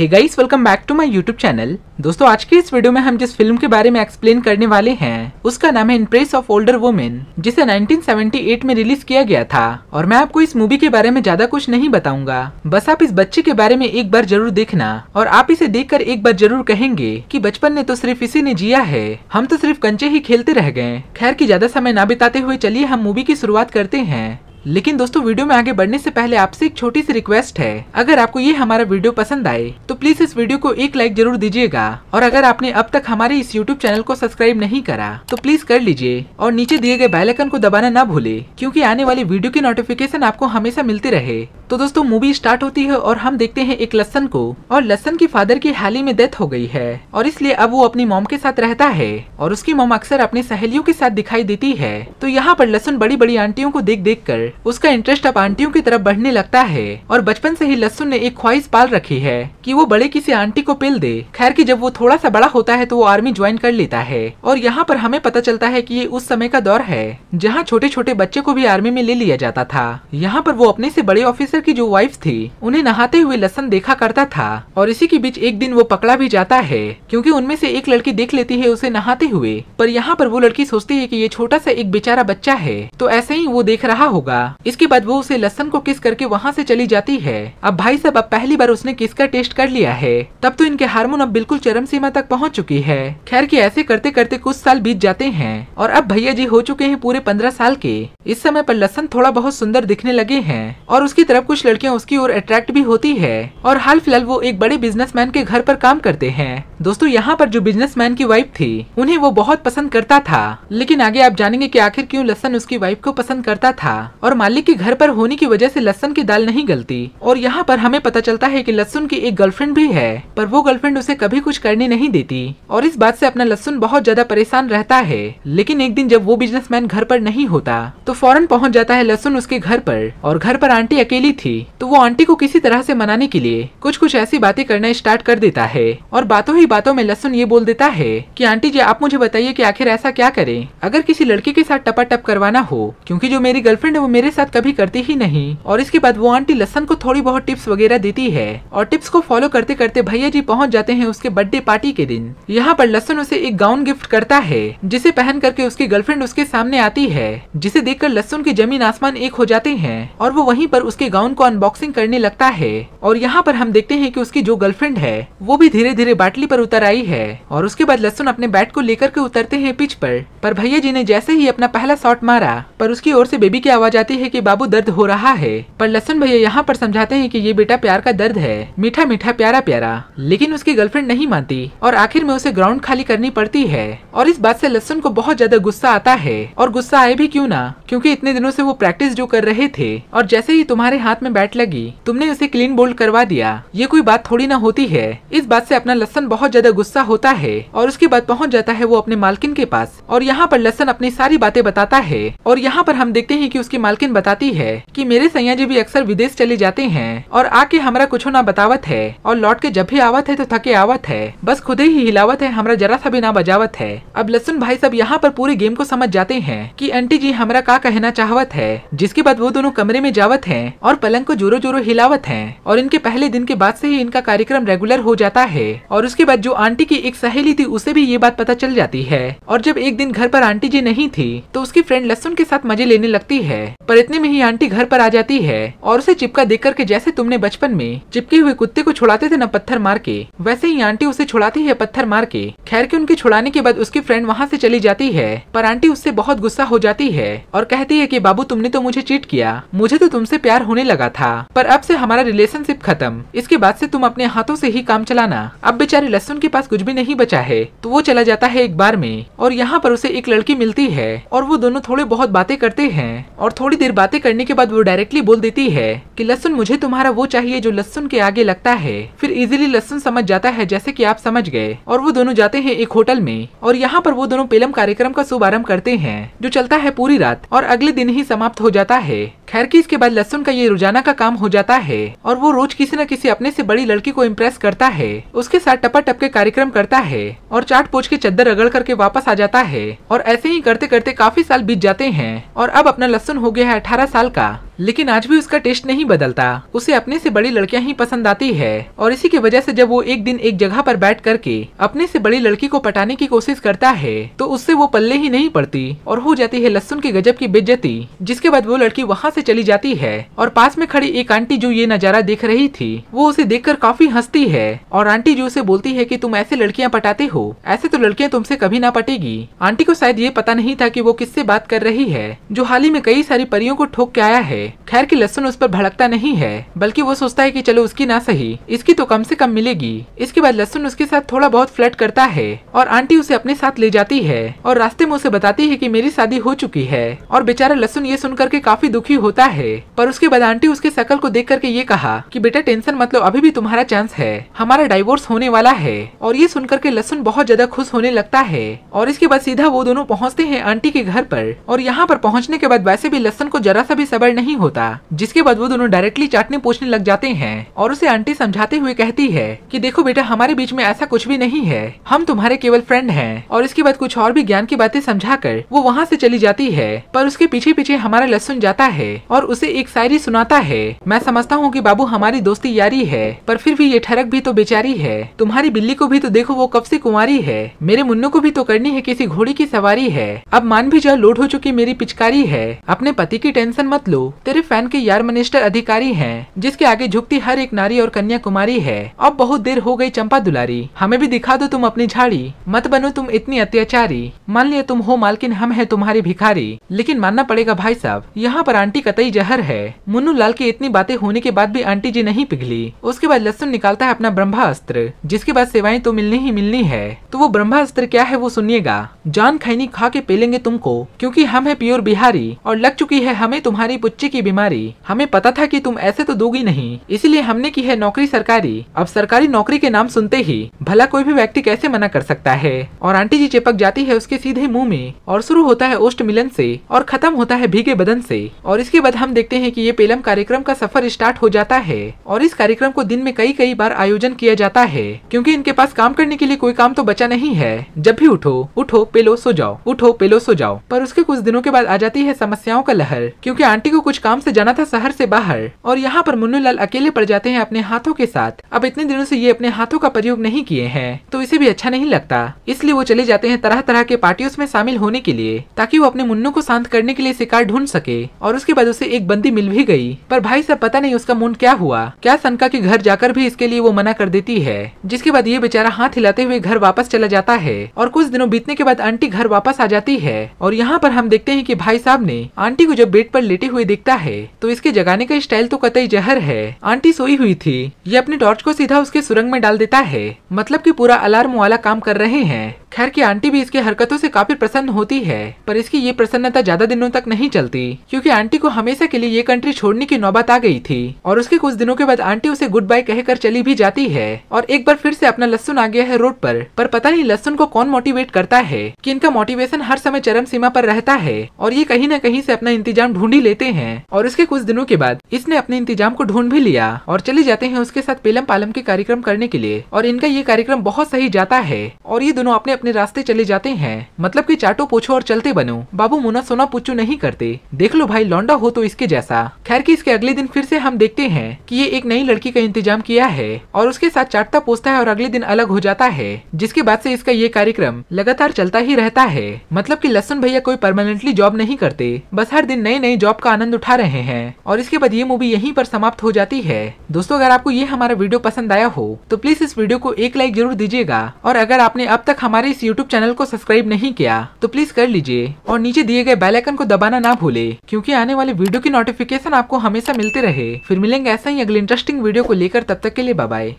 Hey guys, welcome back to my YouTube channel. दोस्तों, आज की इस वीडियो में हम जिस फिल्म के बारे में एक्सप्लेन करने वाले हैं उसका नाम है इम्प्रेस ऑफ ओल्डर वुमेन, जिसे 1978 में रिलीज किया गया था। और मैं आपको इस मूवी के बारे में ज्यादा कुछ नहीं बताऊंगा, बस आप इस बच्चे के बारे में एक बार जरूर देखना और आप इसे देखकर एक बार जरूर कहेंगे कि बचपन ने तो सिर्फ इसी ने जिया है, हम तो सिर्फ कंचे ही खेलते रह गए। खैर की ज्यादा समय ना बिताते हुए चलिए हम मूवी की शुरुआत करते हैं। लेकिन दोस्तों, वीडियो में आगे बढ़ने से पहले आपसे एक छोटी सी रिक्वेस्ट है, अगर आपको ये हमारा वीडियो पसंद आए तो प्लीज इस वीडियो को एक लाइक जरूर दीजिएगा। और अगर आपने अब तक हमारे इस यूट्यूब चैनल को सब्सक्राइब नहीं करा तो प्लीज कर लीजिए और नीचे दिए गए बेल आइकन को दबाना ना भूले, क्योंकि आने वाली वीडियो की नोटिफिकेशन आपको हमेशा मिलती रहे। तो दोस्तों, मूवी स्टार्ट होती है और हम देखते हैं एक लसन को, और लसन की फादर की हाल ही में डेथ हो गई है और इसलिए अब वो अपनी मॉम के साथ रहता है और उसकी मॉम अक्सर अपनी सहेलियों के साथ दिखाई देती है। तो यहाँ पर लसन बड़ी बड़ी आंटियों को देख देख कर उसका इंटरेस्ट अब आंटियों की तरफ बढ़ने लगता है और बचपन से ही लसन ने एक ख्वाहिश पाल रखी है कि वो बड़े किसी आंटी को पेल दे। खैर की जब वो थोड़ा सा बड़ा होता है तो वो आर्मी ज्वाइन कर लेता है और यहाँ पर हमें पता चलता है कि ये उस समय का दौर है जहाँ छोटे छोटे बच्चे को भी आर्मी में ले लिया जाता था। यहाँ पर वो अपने से बड़े ऑफिसर की जो वाइफ थी उन्हें नहाते हुए लसन देखा करता था और इसी के बीच एक दिन वो पकड़ा भी जाता है क्योंकि उनमें से एक लड़की देख लेती है उसे नहाते हुए। पर यहाँ पर वो लड़की सोचती है कि ये छोटा सा एक बेचारा बच्चा है तो ऐसे ही वो देख रहा होगा। इसके बाद वो उसे लसन को किस करके वहाँ से चली जाती है। अब भाई साहब, अब पहली बार उसने किस का टेस्ट कर लिया है, तब तो इनके हार्मोन अब बिल्कुल चरम सीमा तक पहुँच चुकी है। खैर की ऐसे करते करते कुछ साल बीत जाते हैं और अब भैया जी हो चुके हैं पूरे 15 साल के। इस समय पर लसन थोड़ा बहुत सुंदर दिखने लगे हैं और उसकी तरफ कुछ लड़कियां उसकी ओर अट्रैक्ट भी होती है और हाल फिलहाल वो एक बड़े बिजनेसमैन के घर पर काम करते हैं। दोस्तों, यहाँ पर जो बिजनेसमैन की वाइफ थी उन्हें वो बहुत पसंद करता था, लेकिन आगे आप जानेंगे कि आखिर क्यों लसन उसकी वाइफ को पसंद करता था। और मालिक के घर पर होने की वजह से लसन की दाल नहीं गलती और यहाँ पर हमें पता चलता है कि लसन की एक गर्लफ्रेंड भी है, पर वो गर्लफ्रेंड उसे कभी कुछ करने नहीं देती और इस बात से अपना लसन बहुत ज्यादा परेशान रहता है। लेकिन एक दिन जब वो बिजनेसमैन घर पर नहीं होता तो फौरन पहुँच जाता है लसन उसके घर पर और घर पर आंटी अकेली थी तो वो आंटी को किसी तरह से मनाने के लिए कुछ ऐसी बातें करना स्टार्ट कर देता है और बातों ही बातों में लसन ये बोल देता है कि आंटी जी, आप मुझे बताइए कि आखिर ऐसा क्या करें अगर किसी लड़की के साथ टपाटप करवाना हो, क्योंकि जो मेरी गर्लफ्रेंड है वो मेरे साथ कभी करती ही नहीं। और इसके बाद वो आंटी लसन को थोड़ी बहुत टिप्स वगैरह देती है और टिप्स को फॉलो करते करते भैया जी पहुँच जाते हैं उसके बर्थडे पार्टी के दिन। यहाँ पर लसन उसे एक गाउन गिफ्ट करता है जिसे पहन करके उसकी गर्लफ्रेंड उसके सामने आती है, जिसे देखकर लसन की जमीन आसमान एक हो जाते हैं और वो वहीं पर उसके गाउन को अनबॉक्सिंग करने लगता है। और यहाँ पर हम देखते हैं कि उसकी जो गर्लफ्रेंड है वो भी धीरे धीरे बाटली पर उतर आई है और उसके बाद लसन अपने बैट को लेकर के उतरते हैं पिच पर भैया जी ने जैसे ही अपना पहला शॉट मारा पर उसकी ओर से बेबी की आवाज आती है कि बाबू दर्द हो रहा है। पर लसन भैया यहाँ पर समझाते हैं कि ये बेटा प्यार का दर्द है, मीठा मीठा प्यारा प्यारा। लेकिन उसकी गर्लफ्रेंड नहीं मानती और आखिर में उसे ग्राउंड खाली करनी पड़ती है और इस बात से लसन को बहुत ज्यादा गुस्सा आता है। और गुस्सा आए भी क्यों ना, क्योंकि इतने दिनों से वो प्रैक्टिस जो कर रहे थे और जैसे ही तुम्हारे हाथ में बैट लगी तुमने उसे क्लीन बोल्ड करवा दिया, ये कोई बात थोड़ी ना होती है। इस बात से अपना लसन बहुत ज्यादा गुस्सा होता है और उसके बाद पहुंच जाता है वो अपने मालकिन के पास और यहाँ पर लसन अपनी सारी बातें बताता है। और यहाँ पर हम देखते हैं कि उसकी मालकिन बताती है कि मेरे सैया जी भी अक्सर विदेश चले जाते हैं और आके हमारा कुछ ना बतावत है और लौट के जब भी आवत है तो थके आवत है, बस खुद ही हिलावत है, हमारा जरा सा भी ना बजावत है। अब लसन भाई सब यहाँ पर पूरे गेम को समझ जाते हैं कि आंटी जी हमारा का कहना चाहवत है, जिसके बाद वो दोनों कमरे में जावत हैं और पलंग को जोरो जोरो हिलावत हैं। और इनके पहले दिन के बाद से ही इनका कार्यक्रम रेगुलर हो जाता है और उसके बाद जो आंटी की एक सहेली थी उसे भी ये बात पता चल जाती है। और जब एक दिन घर पर आंटी जी नहीं थी तो उसकी फ्रेंड लसन के साथ मजे लेने लगती है, पर इतने में ही आंटी घर पर आ जाती है और उसे चिपका देख करके जैसे तुमने बचपन में चिपके हुए कुत्ते को छुड़ाते थे न पत्थर मार के, वैसे ही आंटी उसे छुड़ाती है पत्थर मार के। खैर के उनके छुड़ाने के बाद उसकी फ्रेंड वहाँ से चली जाती है, पर आंटी उससे बहुत गुस्सा हो जाती है और कहती है कि बाबू तुमने तो मुझे चीट किया, मुझे तो तुमसे प्यार होने लगा था, पर अब से हमारा रिलेशनशिप खत्म, इसके बाद से तुम अपने हाथों से ही काम चलाना। अब बेचारे लसन के पास कुछ भी नहीं बचा है तो वो चला जाता है एक बार में और यहाँ पर उसे एक लड़की मिलती है और वो दोनों थोड़े बहुत बातें करते हैं और थोड़ी देर बातें करने के बाद वो डायरेक्टली बोल देती है कि लसन मुझे तुम्हारा वो चाहिए जो लसन के आगे लगता है। फिर इजीली लसन समझ जाता है जैसे कि आप समझ गए और वो दोनों जाते हैं एक होटल में और यहाँ पर वो दोनों पेलम कार्यक्रम का शुभारंभ करते हैं जो चलता है पूरी रात और अगले दिन ही समाप्त हो जाता है। खैर की इसके बाद लसन का ये रोजाना का काम हो जाता है और वो रोज किसी न किसी अपने से बड़ी लड़की को इम्प्रेस करता है, उसके साथ टपा टप के कार्यक्रम करता है और चाट पोछ के चद्दर रगड़ करके वापस आ जाता है। और ऐसे ही करते करते काफी साल बीत जाते हैं और अब अपना लसन हो गया है 18 साल का। लेकिन आज भी उसका टेस्ट नहीं बदलता। उसे अपने से बड़ी लड़कियां ही पसंद आती है और इसी की वजह से जब वो एक दिन एक जगह पर बैठ करके अपने से बड़ी लड़की को पटाने की कोशिश करता है तो उससे वो पल्ले ही नहीं पड़ती और हो जाती है लहसुन की गजब की बेइज्जती। जिसके बाद वो लड़की वहाँ से चली जाती है और पास में खड़ी एक आंटी जो ये नजारा देख रही थी वो उसे देखकर काफी हंसती है और आंटी जो उसे बोलती है कि तुम ऐसे लड़कियां पटाते हो, ऐसे तो लड़कियां तुमसे कभी ना पटेगी। आंटी को शायद ये पता नहीं था कि वो किससे बात कर रही है जो हाल ही में कई सारी परियों को ठोक के आया है। खैर की लहसुन उस पर भड़कता नहीं है बल्कि वो सोचता है कि चलो उसकी ना सही इसकी तो कम से कम मिलेगी। इसके बाद लहसुन उसके साथ थोड़ा बहुत फ्लर्ट करता है और आंटी उसे अपने साथ ले जाती है और रास्ते में उसे बताती है कि मेरी शादी हो चुकी है और बेचारा लहसुन ये सुनकर के काफी दुखी होता है। पर उसके बाद आंटी उसके शकल को देख करके ये कहा कि बेटा टेंशन मत लो, अभी भी तुम्हारा चांस है, हमारा डाइवोर्स होने वाला है। और ये सुनकर के लहसुन बहुत ज्यादा खुश होने लगता है और इसके बाद सीधा वो दोनों पहुंचते हैं आंटी के घर पर। और यहाँ पर पहुंचने के बाद वैसे भी लहसुन को जरा सा भी सब्र नहीं होता। जिसके बाद वो दोनों डायरेक्टली चाटने पूछने लग जाते हैं और उसे आंटी समझाते हुए कहती है कि देखो बेटा हमारे बीच में ऐसा कुछ भी नहीं है, हम तुम्हारे केवल फ्रेंड हैं। और इसके बाद कुछ और भी ज्ञान की बातें समझाकर वो वहाँ से चली जाती है। पर उसके पीछे पीछे हमारा लहसुन जाता है और उसे एक शायरी सुनाता है। मैं समझता हूँ कि बाबू हमारी दोस्ती यारी है पर फिर भी ये ठरक भी तो बेचारी है। तुम्हारी बिल्ली को भी तो देखो वो कब से कुंवारी है, मेरे मुन्नू को भी तो करनी है किसी घोड़ी की सवारी है। अब मान भी जाओ लोड हो चुकी मेरी पिचकारी है, अपने पति की टेंशन मत लो, तेरे फैन के यार मिनिस्टर अधिकारी हैं जिसके आगे झुकती हर एक नारी और कन्या कुमारी है। अब बहुत देर हो गई चंपा दुलारी, हमें भी दिखा दो तुम अपनी झाड़ी, मत बनो तुम इतनी अत्याचारी, मान लिया तुम हो मालकिन हम है तुम्हारे भिखारी। लेकिन मानना पड़ेगा भाई साहब यहाँ पर आंटी कतई जहर है। मुन्नू लाल की इतनी बातें होने के बाद भी आंटी जी नहीं पिघली। उसके बाद लहसुन निकालता है अपना ब्रह्मास्त्र जिसके बाद सेवाएं तो मिलनी ही मिलनी है। तो वो ब्रह्मास्त्र क्या है वो सुनिएगा। जान खैनी खा के पेलेंगे तुमको क्योंकि हम है प्योर बिहारी और लग चुकी है हमें तुम्हारी पुच्चे की बीमारी। हमें पता था कि तुम ऐसे तो दोगी नहीं इसलिए हमने की है नौकरी सरकारी। अब सरकारी नौकरी के नाम सुनते ही भला कोई भी व्यक्ति कैसे मना कर सकता है। और आंटी जी चिपक जाती है उसके सीधे मुंह में और शुरू होता है ओष्ठ मिलन से और खत्म होता है भीगे बदन से। और इसके बाद हम देखते हैं कि ये पेलम कार्यक्रम का सफर स्टार्ट हो जाता है और इस कार्यक्रम को दिन में कई बार आयोजन किया जाता है क्योंकि इनके पास काम करने के लिए कोई काम तो बचा नहीं है। जब भी उठो उठो पेलो सो जाओ, उठो पेलो सो जाओ। पर उसके कुछ दिनों के बाद आ जाती है समस्याओं का लहर क्योंकि आंटी को कुछ काम से जाना था शहर से बाहर और यहाँ पर मुन्नू लाल अकेले पड़ जाते हैं अपने हाथों के साथ। अब इतने दिनों से ये अपने हाथों का प्रयोग नहीं किए हैं तो इसे भी अच्छा नहीं लगता, इसलिए वो चले जाते हैं तरह तरह के पार्टियों में शामिल होने के लिए ताकि वो अपने मुन्नू को शांत करने के लिए शिकार ढूंढ सके। और उसके बाद उसे एक बंदी मिल भी गई पर भाई साहब पता नहीं उसका मूड क्या हुआ, क्या सनका के घर जाकर भी इसके लिए वो मना कर देती है। जिसके बाद ये बेचारा हाथ हिलाते हुए घर वापस चला जाता है और कुछ दिनों बीतने के बाद आंटी घर वापस आ जाती है। और यहाँ पर हम देखते हैं कि भाई साहब ने आंटी को जब बेड पर लेटे हुए देखता है तो इसके जगाने का स्टाइल तो कतई जहर है। आंटी सोई हुई थी, ये अपने टॉर्च को सीधा उसके सुरंग में डाल देता है, मतलब कि पूरा अलार्म वाला काम कर रहे हैं। खैर की आंटी भी इसके हरकतों से काफी प्रसन्न होती है पर इसकी ये प्रसन्नता ज्यादा दिनों तक नहीं चलती क्योंकि आंटी को हमेशा के लिए ये कंट्री छोड़ने की नौबत आ गई थी। और उसके कुछ दिनों के बाद आंटी उसे गुड बाय कहकर चली भी जाती है और एक बार फिर से अपना लहसुन आ गया है रोड पर पता नहीं लहसुन को कौन मोटिवेट करता है कि इनका मोटिवेशन हर समय चरम सीमा पर रहता है और ये कहीं न कहीं से अपना इंतजाम ढूंढ ही लेते हैं। और इसके कुछ दिनों के बाद इसने अपने इंतजाम को ढूंढ भी लिया और चले जाते हैं उसके साथ पेलम पालम के कार्यक्रम करने के लिए। और इनका ये कार्यक्रम बहुत सही जाता है और ये दोनों अपने अपने रास्ते चले जाते हैं, मतलब कि चाटो पूछो और चलते बनो, बाबू मुना सोना पुच्चू नहीं करते, देख लो भाई लौंडा हो तो इसके जैसा। खैर की इसके अगले दिन फिर से हम देखते हैं कि ये एक नई लड़की का इंतजाम किया है और उसके साथ चाटता पूछता है और अगले दिन अलग हो जाता है। जिसके बाद से इसका ये कार्यक्रम लगातार चलता ही रहता है, मतलब कि लहसुन भैया कोई परमानेंटली जॉब नहीं करते, बस हर दिन नए नए जॉब का आनंद उठा रहे हैं। और इसके बाद ये मूवी यहीं पर समाप्त हो जाती है। दोस्तों अगर आपको ये हमारा वीडियो पसंद आया हो तो प्लीज इस वीडियो को एक लाइक जरूर दीजिएगा और अगर आपने अब तक हमारे इस यूट्यूब चैनल को सब्सक्राइब नहीं किया तो प्लीज कर लीजिए और नीचे दिए गए बेल आइकन को दबाना ना भूले क्योंकि आने वाले वीडियो की नोटिफिकेशन आपको हमेशा मिलते रहे। फिर मिलेंगे ऐसा ही अगले इंटरेस्टिंग वीडियो को लेकर, तब तक के लिए बाय बाय।